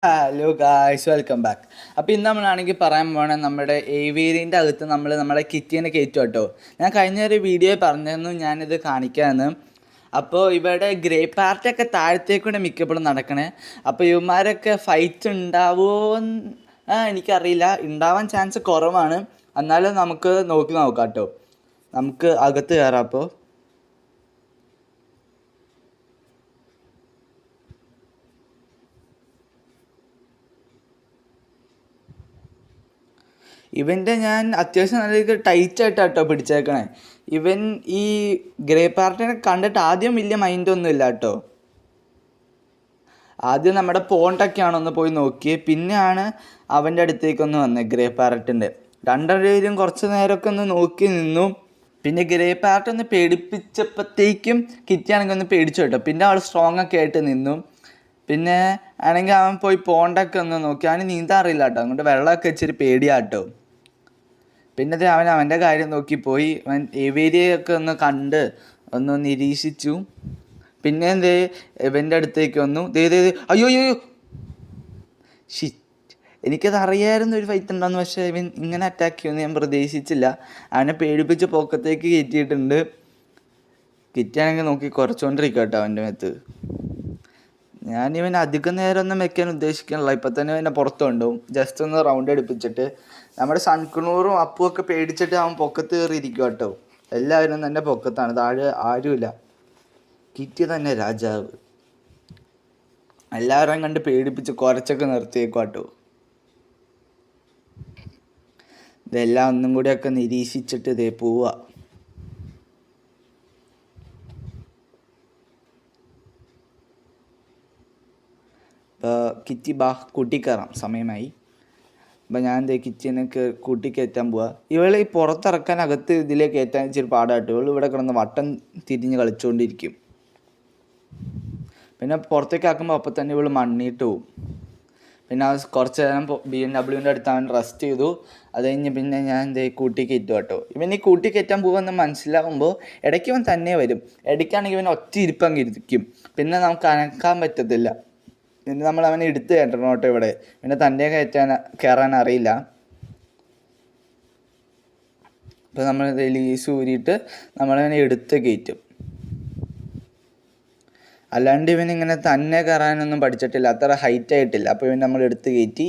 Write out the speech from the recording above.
Hello guys, welcome back. അപ്പോൾ ഇന്ന് നമ്മളാണെങ്കിൽ പറയാൻ പോകണത് നമ്മുടെ ഏവിയറിൻ്റെ അകത്ത് നമ്മുടെ കിറ്റിനെ കയറ്റും കേട്ടോ. ഞാൻ കഴിഞ്ഞ ഒരു വീഡിയോ പറഞ്ഞിരുന്നു ഞാനിത് കാണിക്കാമെന്ന്. അപ്പോൾ ഇവിടെ ഗ്രേ പാർട്ടിയൊക്കെ താഴത്തേക്കൂടെ മിക്കപ്പോഴും നടക്കണേ. അപ്പോൾ ഇവന്മാരൊക്കെ ഫൈറ്റ് ഉണ്ടാവുമോ എനിക്കറിയില്ല. ഉണ്ടാവാൻ ചാൻസ് കുറവാണ്. എന്നാലും നമുക്ക് നോക്കാം കേട്ടോ. നമുക്ക് അകത്ത് കയറാം. അപ്പോൾ ഇവൻ്റെ ഞാൻ അത്യാവശ്യം നല്ല രീതിക്ക് ടൈറ്റായിട്ടാട്ടോ പിടിച്ചേക്കണേ. ഇവൻ ഈ ഗ്രേ പാർട്ടിനെ കണ്ടിട്ട് ആദ്യം വലിയ മൈൻഡൊന്നും ഇല്ല കേട്ടോ. ആദ്യം നമ്മുടെ പോണ്ടൊക്കെയാണൊന്ന് പോയി നോക്കിയത്. പിന്നെയാണ് അവൻ്റെ അടുത്തേക്കൊന്ന് വന്നത് ഗ്രേ പാരറ്റിൻ്റെ. രണ്ടുപേരും കുറച്ച് നേരമൊക്കെ ഒന്ന് നോക്കി നിന്നു. പിന്നെ ഗ്രേ പാരറ്റ് ഒന്ന് പേടിപ്പിച്ചപ്പോഴത്തേക്കും കിറ്റിയാണെങ്കിൽ ഒന്ന് പേടിച്ചു കേട്ടോ. പിന്നെ അവൾ സ്ട്രോങ് ഒക്കെ ആയിട്ട് നിന്നു. പിന്നെ ആണെങ്കിൽ അവൻ പോയി പോണ്ടൊക്കെ ഒന്ന് നോക്കി. അവന് നീന്താൻ അറിയില്ല കേട്ടോ. അങ്ങോട്ട് വെള്ളമൊക്കെ ഇച്ചിരി പേടിയാട്ടോ. പിന്നെ അവൻ്റെ കാര്യം നോക്കിപ്പോയി. അവൻ ഏവേരിയൊക്കെ ഒന്ന് കണ്ട് ഒന്ന് നിരീക്ഷിച്ചു. പിന്നെ ഇവൻ്റെ അടുത്തേക്ക് വന്നു. അയ്യോ അയ്യോ, എനിക്കത് അറിയാമായിരുന്നു ഒരു ഫൈറ്റ് ഉണ്ടാകുന്നു. പക്ഷേ ഇവൻ ഇങ്ങനെ അറ്റാക്ക് ചെയ്യുമെന്ന് ഞാൻ പ്രതീക്ഷിച്ചില്ല. അവനെ പേടിപ്പിച്ച് പോക്കത്തേക്ക് കയറ്റിയിട്ടുണ്ട്. കിറ്റാണെങ്കിൽ നോക്കി കുറച്ചുകൊണ്ടിരിക്കുക കേട്ടോ അവൻ്റെ മേത്ത്. ഞാനിവൻ അധികം നേരം ഒന്നും വെക്കാൻ ഉദ്ദേശിക്കണില്ല. ഇപ്പം തന്നെ അവനെ പുറത്ത് കൊണ്ടുപോകും. ജസ്റ്റ് ഒന്ന് റൗണ്ട് എടുപ്പിച്ചിട്ട്. നമ്മുടെ സൺകുണൂറും അപ്പുമൊക്കെ പേടിച്ചിട്ട് അവൻ പൊക്കത്ത് കയറിയിരിക്കും കേട്ടോ. എല്ലാവരും തന്നെ പൊക്കത്താണ്, താഴെ ആരുമില്ല. കിറ്റി തന്നെ രാജാവ്. എല്ലാവരും കണ്ട് പേടിപ്പിച്ച് കുറച്ചൊക്കെ നിർത്തിയേക്കും കേട്ടോ. ഇതെല്ലാം ഒന്നും കൂടിയൊക്കെ നിരീക്ഷിച്ചിട്ട് ഇതേ പോവുക. ഇപ്പോൾ കിറ്റി കൂട്ടിക്കയറാം, സമയമായി. അപ്പം ഞാൻ കിറ്റിനെ കൂട്ടിക്കയറ്റാൻ പോവാ. ഇവളെ ഈ പുറത്തിറക്കാൻ അകത്ത് ഇതിലേക്ക് കയറ്റാൻ ഇച്ചിരി പാടായിട്ട്. ഇവൾ ഇവിടെ കിടന്ന് വട്ടം തിരിഞ്ഞ് കളിച്ചുകൊണ്ടിരിക്കും. പിന്നെ പുറത്തേക്ക് ആക്കുമ്പോൾ അപ്പം തന്നെ ഇവൾ മണ്ണിട്ട് പോവും. പിന്നെ കുറച്ച് നേരം BMW അടുത്ത് അവൻ റെസ്റ്റ് ചെയ്തു. അത് കഴിഞ്ഞ് പിന്നെ ഞാൻ കൂട്ടി കയറ്റും കേട്ടോ. ഇവൻ ഈ കൂട്ടി കയറ്റാൻ പോകുമെന്ന് മനസ്സിലാകുമ്പോൾ ഇടയ്ക്ക് ഇവൻ തന്നെ വരും. ഇടയ്ക്കാണെങ്കിൽ ഇവൻ ഒറ്റ ഇരിപ്പങ്ങ് ഇരിക്കും. പിന്നെ നമുക്ക് അനക്കാൻ പറ്റത്തില്ല. പിന്നെ നമ്മൾ അവനെ എടുത്ത് കയറ്റണം കേട്ടോ ഇവിടെ. പിന്നെ തന്നെ കയറാൻ അറിയില്ല. അപ്പോൾ നമ്മൾ ലീസ് ഊരിയിട്ട് നമ്മളവനെ എടുത്ത് കയറ്റും. അല്ലാണ്ട് ഇവനിങ്ങനെ തന്നെ കയറാനൊന്നും പഠിച്ചിട്ടില്ല, അത്ര ഹൈറ്റ് ആയിട്ടില്ല. അപ്പോൾ ഇവൻ നമ്മൾ എടുത്ത് കയറ്റി